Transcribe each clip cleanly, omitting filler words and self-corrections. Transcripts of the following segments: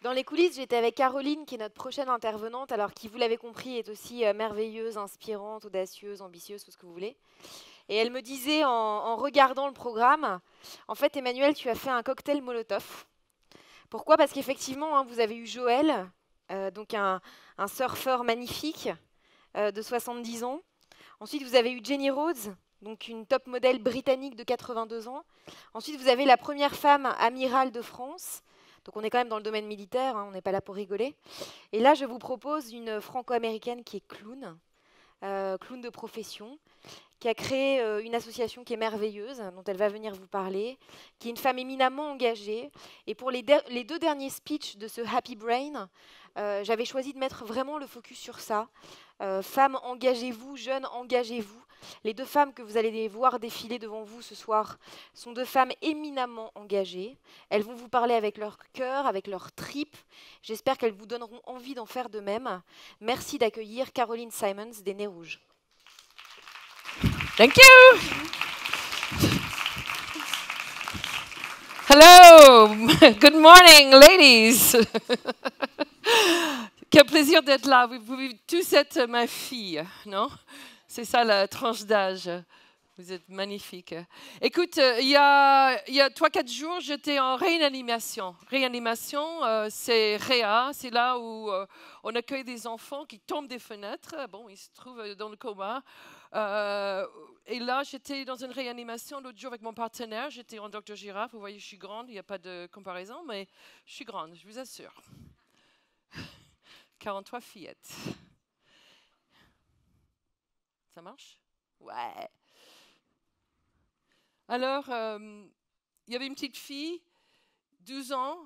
Dans les coulisses, j'étais avec Caroline, qui est notre prochaine intervenante, alors qui, vous l'avez compris, est aussi merveilleuse, inspirante, audacieuse, ambitieuse, tout ce que vous voulez. Et elle me disait, en regardant le programme, en fait, Emmanuel, tu as fait un cocktail Molotov. Pourquoi? Parce qu'effectivement, hein, vous avez eu Joël, donc un surfeur magnifique de 70 ans. Ensuite, vous avez eu Jenny Rhodes, donc une top modèle britannique de 82 ans. Ensuite, vous avez la première femme amirale de France. Donc on est quand même dans le domaine militaire, hein, on n'est pas là pour rigoler. Et là, je vous propose une franco-américaine qui est clown, clown de profession, qui a créé une association qui est merveilleuse, dont elle va venir vous parler, qui est une femme éminemment engagée. Et pour les deux derniers speeches de ce Happy Brain, j'avais choisi de mettre vraiment le focus sur ça. Femmes, engagez-vous, jeunes, engagez-vous. Les deux femmes que vous allez voir défiler devant vous ce soir sont deux femmes éminemment engagées. Elles vont vous parler avec leur cœur, avec leur tripes. J'espère qu'elles vous donneront envie d'en faire de même. Merci d'accueillir Caroline Simons des Nez Rouges. Thank you. Hello. Good morning, ladies. Quel plaisir d'être là. Vous pouvez tous être ma fille, non? C'est ça la tranche d'âge. Vous êtes magnifiques. Écoute, il y a 3-4 jours, j'étais en réanimation. Réanimation, c'est Réa, c'est là où on accueille des enfants qui tombent des fenêtres. Bon, ils se trouvent dans le coma. Et là, j'étais dans une réanimation l'autre jour avec mon partenaire. J'étais en Dr Girafe. Vous voyez, je suis grande. Il n'y a pas de comparaison, mais je suis grande, je vous assure. 43 fillettes. Ça marche? Ouais. Alors, il y avait une petite fille, 12 ans,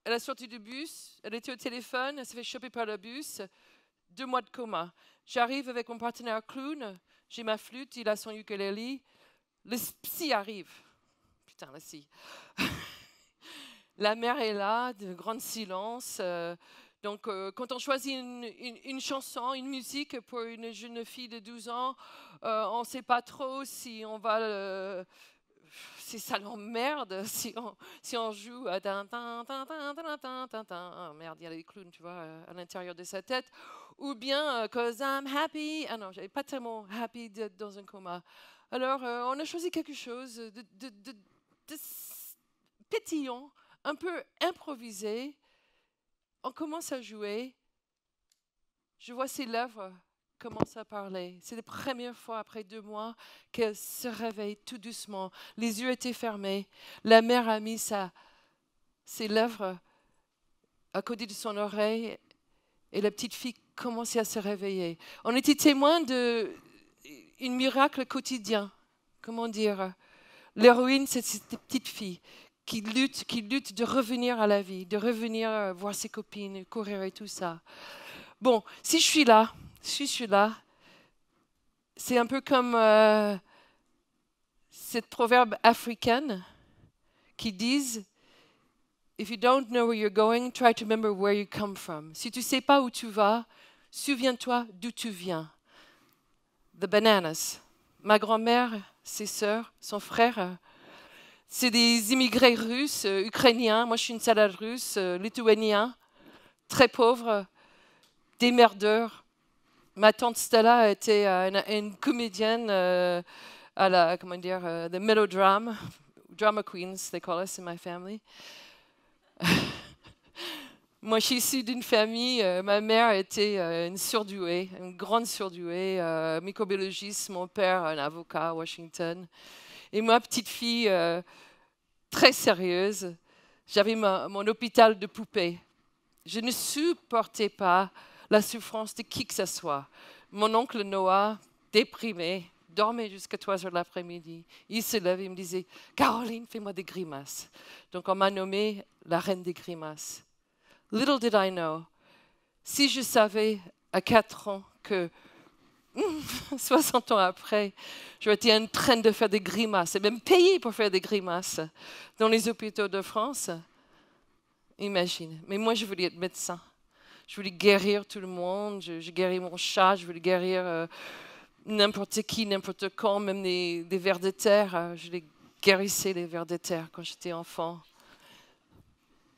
elle a sorti du bus, elle était au téléphone, elle s'est fait choper par le bus, 2 mois de coma. J'arrive avec mon partenaire clown, j'ai ma flûte, il a son ukulélé, le psy arrive. Putain, la psy. La mère est là, de grand silence. Donc, quand on choisit une chanson, une musique pour une jeune fille de 12 ans, on ne sait pas trop si on va... si ça l'emmerde, si on joue à... Oh, merde, il y a les clowns, tu vois, à l'intérieur de sa tête. Ou bien, cause I'm happy. Ah non, je n'avais pas tellement happy d'être dans un coma. Alors, on a choisi quelque chose de pétillant, un peu improvisé. On commence à jouer. Je vois ses lèvres commencer à parler. C'est la première fois après 2 mois qu'elle se réveille tout doucement. Les yeux étaient fermés. La mère a mis ses lèvres à côté de son oreille et la petite fille commençait à se réveiller. On était témoins d'un miracle quotidien. Comment dire? L'héroïne, c'est cette petite fille qui lutte de revenir à la vie, de revenir voir ses copines, courir et tout ça. Bon, si je suis là, c'est un peu comme cette proverbe africaine qui dit If you don't know where you're going, try to remember where you come from. Si tu ne sais pas où tu vas, souviens-toi d'où tu viens. The bananas. Ma grand-mère, ses sœurs, son frère, c'est des immigrés russes, ukrainiens. Moi, je suis une salade russe, lituanien, très pauvre, des merdeurs. Ma tante Stella était une comédienne à la, comment dire, the melodrama, drama queens, they call us in my family. Moi, je suis issue d'une famille, ma mère était une surdouée, une grande surdouée, microbiologiste, mon père un avocat à Washington. Et moi, petite fille très sérieuse, j'avais mon hôpital de poupées. Je ne supportais pas la souffrance de qui que ce soit. Mon oncle Noah, déprimé, dormait jusqu'à 3 heures de l'après-midi. Il se lève et me disait « Caroline, fais-moi des grimaces ». Donc on m'a nommée la reine des grimaces. Little did I know, si je savais à 4 ans que 60 ans après, j'aurais été en train de faire des grimaces, et même payée pour faire des grimaces dans les hôpitaux de France, imagine. Mais moi, je voulais être médecin. Je voulais guérir tout le monde. Je guéris mon chat, je voulais guérir n'importe qui, n'importe quand, même des vers de terre. Je les guérissais, les vers de terre, quand j'étais enfant.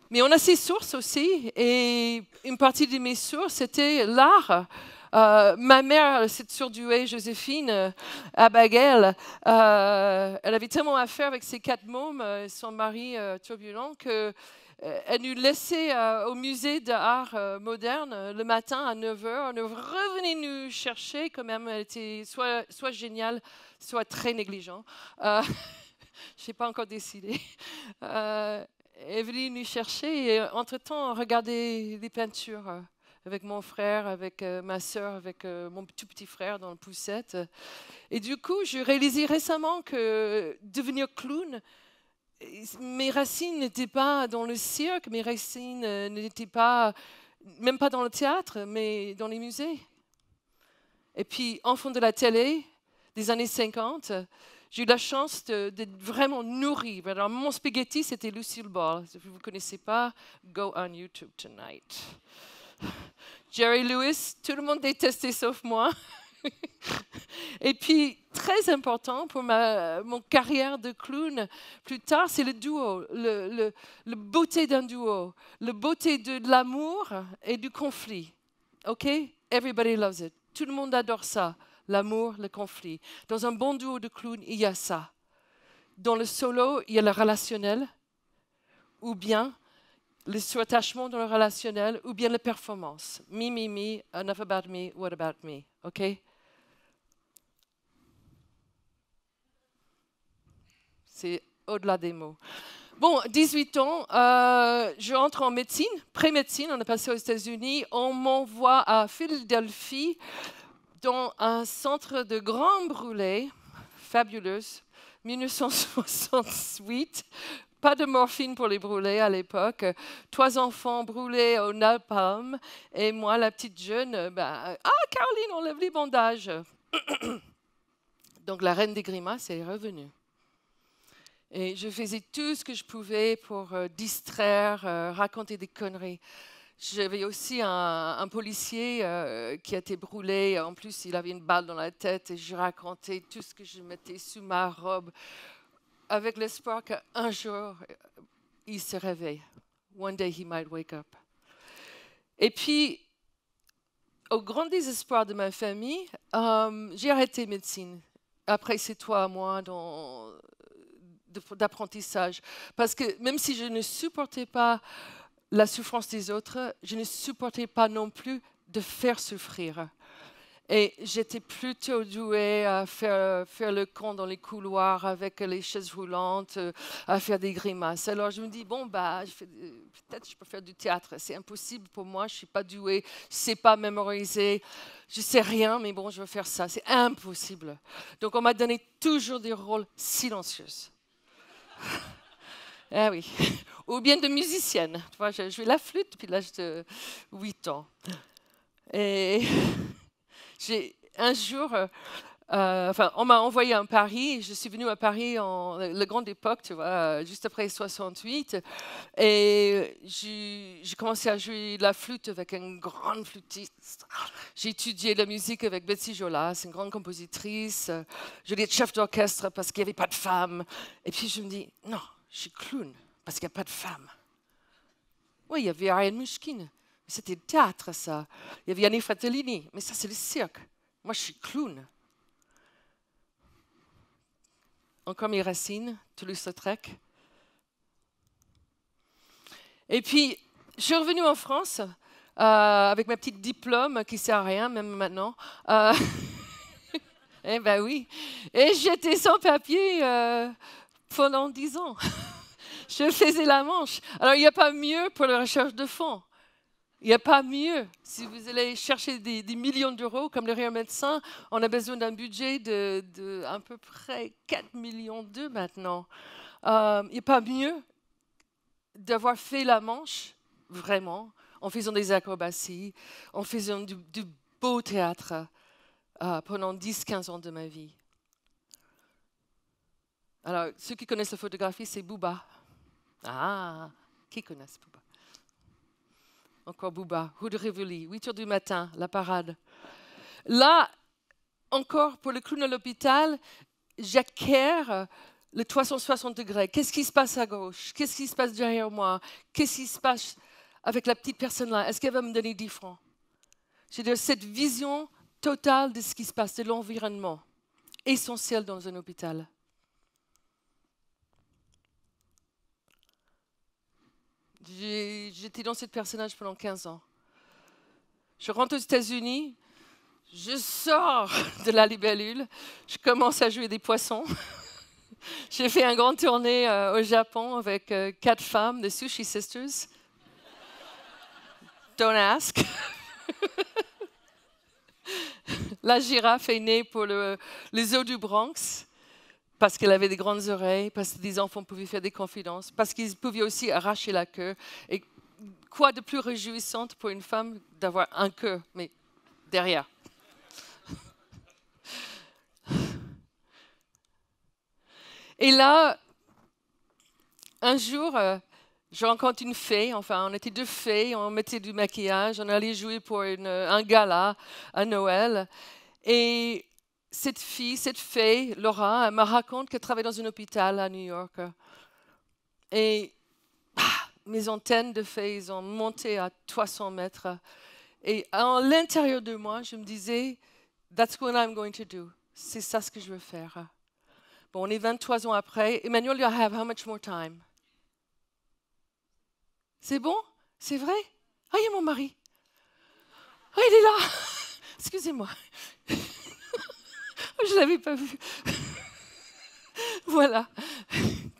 Mais on a ces sources aussi, et une partie de mes sources, c'était l'art. Ma mère, cette surdouée Joséphine, à Baguel, elle avait tellement à faire avec ses 4 mômes, son mari turbulent, que elle nous laissait au musée d'art moderne le matin à 9 heures. Elle revenait nous chercher, quand même. Elle était soit géniale, soit très négligente. Je n'ai pas encore décidé. Elle est venue nous chercher et entre-temps, on regardait les peintures avec mon frère, avec ma sœur, avec mon tout petit frère dans la poussette. Et du coup, je réalisais récemment que devenir clown, mes racines n'étaient pas dans le cirque, mes racines n'étaient pas, même pas dans le théâtre, mais dans les musées. Et puis, enfant de la télé des années 50, j'ai eu la chance d'être vraiment nourrie. Alors, mon spaghetti, c'était Lucille Ball. Si vous ne connaissez pas, go on YouTube tonight. Jerry Lewis, tout le monde détestait sauf moi. Et puis, très important pour mon carrière de clown, plus tard, c'est le duo, le beauté d'un duo, le beauté de l'amour et du conflit. OK? Everybody loves it. Tout le monde adore ça, l'amour, le conflit. Dans un bon duo de clown, il y a ça. Dans le solo, il y a le relationnel, ou bien le surattachement dans le relationnel, ou bien la performance. Me, me, me, enough about me, what about me? OK? C'est au-delà des mots. Bon, 18 ans, je rentre en médecine, pré-médecine, on est passé aux États-Unis. On m'envoie à Philadelphie dans un centre de grands brûlés, fabuleuse, 1968. Pas de morphine pour les brûlés à l'époque. 3 enfants brûlés au napalm. Et moi, la petite jeune, Caroline, enlève les bandages. Donc la reine des grimaces est revenue. Et je faisais tout ce que je pouvais pour distraire, raconter des conneries. J'avais aussi un policier qui a été brûlé. En plus, il avait une balle dans la tête et je racontais tout ce que je mettais sous ma robe avec l'espoir qu'un jour, il se réveille. One day he might wake up. Et puis, au grand désespoir de ma famille, j'ai arrêté médecine. Après ces 3 mois d'apprentissage. Parce que même si je ne supportais pas la souffrance des autres, je ne supportais pas non plus de faire souffrir. Et j'étais plutôt douée à faire le con dans les couloirs avec les chaises roulantes, à faire des grimaces. Alors je me dis, bon, peut-être je peux faire du théâtre. C'est impossible pour moi, je ne suis pas douée, je ne sais pas mémoriser, je ne sais rien, mais bon, je veux faire ça. C'est impossible. Donc on m'a donné toujours des rôles silencieux. Ah oui. Ou bien de musicienne. Tu vois, je jouais la flûte depuis l'âge de 8 ans. Et un jour, on m'a envoyé à Paris. Je suis venue à Paris en la grande époque, tu vois, juste après 68. Et j'ai commencé à jouer la flûte avec une grande flûtiste. J'ai étudié la musique avec Betsy Jolas, une grande compositrice. Je voulais être chef d'orchestre parce qu'il n'y avait pas de femmes. Et puis je me dis, non, je suis clown parce qu'il n'y a pas de femmes. Oui, il y avait Ariane Mouchkine. C'était le théâtre, ça. Il y avait Yannick Fratellini, mais ça, c'est le cirque. Moi, je suis clown. Encore mes racines, Toulouse-Lautrec. Et puis, je suis revenue en France avec ma petite diplôme qui ne sert à rien, même maintenant. Eh bien oui. Et j'étais sans papier pendant 10 ans. Je faisais la manche. Alors, il n'y a pas mieux pour la recherche de fonds. Il n'y a pas mieux. Si vous allez chercher des millions d'euros, comme le Rire Médecin, on a besoin d'un budget de à peu près 4 millions d'euros maintenant. Il n'y a pas mieux d'avoir fait la manche, vraiment, en faisant des acrobaties, en faisant du beau théâtre pendant 10-15 ans de ma vie. Alors, ceux qui connaissent la photographie, c'est Booba. Ah, qui connaissent Booba? Encore Booba, Rue de Rivoli, 8 heures du matin, la parade. Là, encore, pour le clown à l'hôpital, j'acquiers le 360 degrés. Qu'est-ce qui se passe à gauche? Qu'est-ce qui se passe derrière moi? Qu'est-ce qui se passe avec la petite personne-là? Est-ce qu'elle va me donner 10 francs? C'est-à-dire cette vision totale de ce qui se passe, de l'environnement, essentiel dans un hôpital. J'étais dans ce personnage pendant 15 ans. Je rentre aux États-Unis, je sors de la libellule, je commence à jouer des poissons. J'ai fait un grand tournée au Japon avec 4 femmes, des Sushi Sisters. Don't ask. La girafe est née pour les zoos du Bronx, parce qu'elle avait des grandes oreilles, parce que des enfants pouvaient faire des confidences, parce qu'ils pouvaient aussi arracher la queue. Et quoi de plus réjouissant pour une femme d'avoir un queue, mais derrière. Et là, un jour, je rencontre une fée, enfin on était 2 fées, on mettait du maquillage, on allait jouer pour un gala à Noël. Et cette fée, Laura, elle me raconte qu'elle travaille dans un hôpital à New York. Et mes antennes de fée, ils ont monté à 300 mètres. Et à l'intérieur de moi, je me disais, that's what I'm going to do. C'est ça ce que je veux faire. Bon, on est 23 ans après. Emmanuel, you have how much more time? C'est bon? C'est vrai? Ah, il y a mon mari. Ah, il est là. Excusez-moi. Je ne l'avais pas vu. Voilà.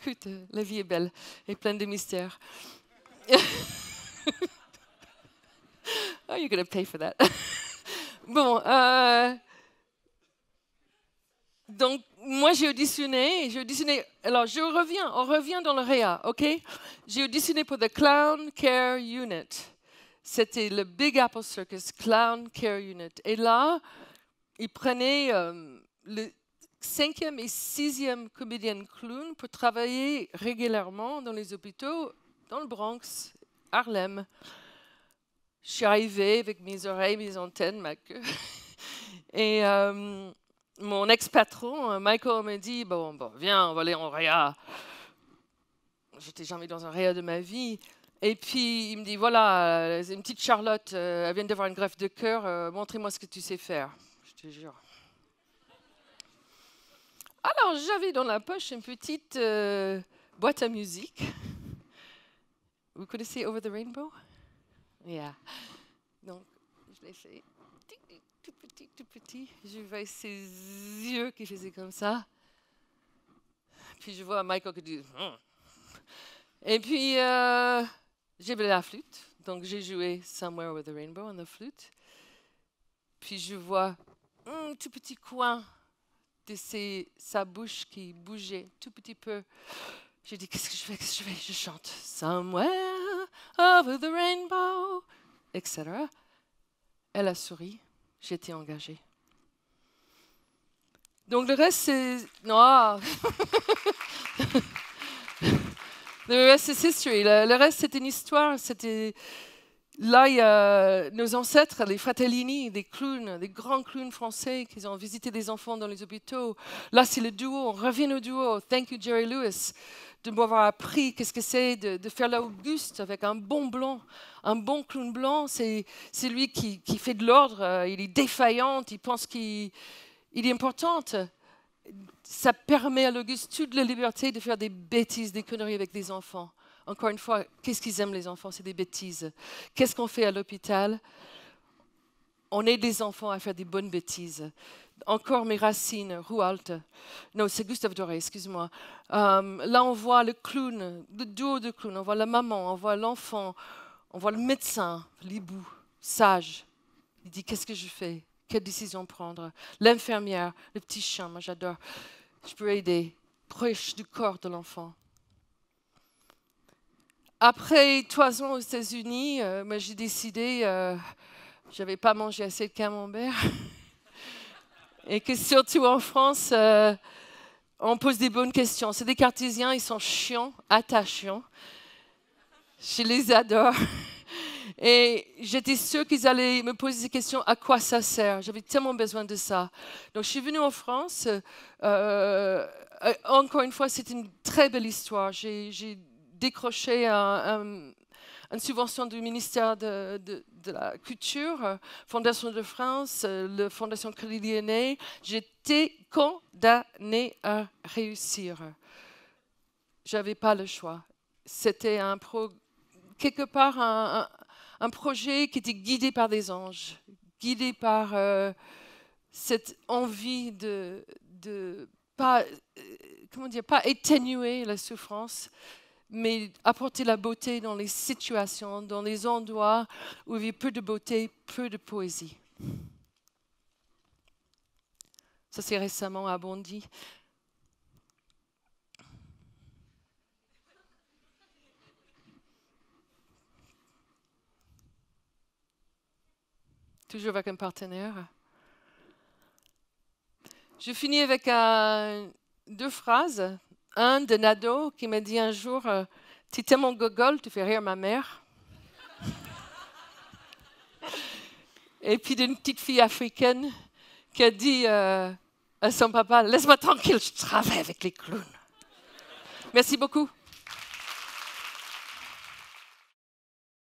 Écoute, la vie est belle et pleine de mystères. Oh, you're going to pay for that. Bon, donc, moi, j'ai auditionné. Alors, on revient dans le réa, OK? J'ai auditionné pour The Clown Care Unit. C'était le Big Apple Circus Clown Care Unit. Et là, ils prenaient le 5e et 6e comédienne clown pour travailler régulièrement dans les hôpitaux, dans le Bronx, Harlem. Je suis arrivée avec mes oreilles, mes antennes, ma queue. Et mon ex-patron, Michael, m'a dit, bon, viens, on va aller en réa. J'étais jamais dans un réa de ma vie. Et puis, il me dit, voilà, une petite Charlotte, elle vient d'avoir une greffe de cœur, montrez-moi ce que tu sais faire. Je te jure. Alors, j'avais dans la poche une petite boîte à musique. Vous connaissez Over the Rainbow? Yeah. Donc, je l'ai fait tout petit. Je voyais ses yeux qui faisaient comme ça. Puis je vois Michael qui dit... Et puis, j'avais la flûte. Donc, j'ai joué Somewhere Over the Rainbow on the flûte. Puis je vois un tout petit coin de sa bouche qui bougeait tout petit peu. J'ai dit, qu'est-ce que je fais? Je chante Somewhere Over the Rainbow, etc. Elle a souri. J'étais engagée. Donc le reste, c'est... Non. Le reste, c'est history. Le reste, c'est une histoire. C'était... Là, il y a nos ancêtres, les Fratellini, des clowns, des grands clowns français qui ont visité des enfants dans les hôpitaux. Là, c'est le duo. On revient au duo. Thank you, Jerry Lewis, de m'avoir appris qu'est-ce que c'est de faire l'Auguste avec un bon blanc. Un bon clown blanc, c'est lui qui fait de l'ordre. Il est défaillant, il pense qu'il est important. Ça permet à l'Auguste toute la liberté de faire des bêtises, des conneries avec des enfants. Encore une fois, qu'est-ce qu'ils aiment les enfants? C'est des bêtises. Qu'est-ce qu'on fait à l'hôpital? On aide les enfants à faire des bonnes bêtises. Encore mes racines, Rouault. Non, c'est Gustave Doré, excuse-moi. Là, on voit le clown, le duo de clown. On voit la maman, on voit l'enfant, on voit le médecin, l'hibou, sage. Il dit, qu'est-ce que je fais? Quelle décision prendre? L'infirmière, le petit chien, moi j'adore. Je peux aider, proche du corps de l'enfant. Après 3 ans aux États-Unis, j'ai décidé, je n'avais pas mangé assez de camembert. Et que surtout en France, on pose des bonnes questions. C'est des cartésiens, ils sont chiants, attachants. Je les adore. Et j'étais sûre qu'ils allaient me poser des questions, à quoi ça sert? J'avais tellement besoin de ça. Donc je suis venue en France encore une fois, c'est une très belle histoire. J'ai décroché une subvention du ministère de la Culture, Fondation de France, la Fondation Crédit Lyonnais. J'étais condamnée à réussir. Je n'avais pas le choix. C'était quelque part un projet qui était guidé par des anges, guidé par cette envie de pas, comment dire, pas atténuer la souffrance, mais apporter la beauté dans les situations, dans les endroits où il y a peu de beauté, peu de poésie. Ça, c'est récemment à Bondy. Toujours avec un partenaire. Je finis avec 2 phrases. Un de Nadeau qui m'a dit un jour « Tu es tellement gogol, tu fais rire ma mère. » Et puis d'une petite fille africaine qui a dit à son papa « Laisse-moi tranquille, je travaille avec les clowns. » Merci beaucoup.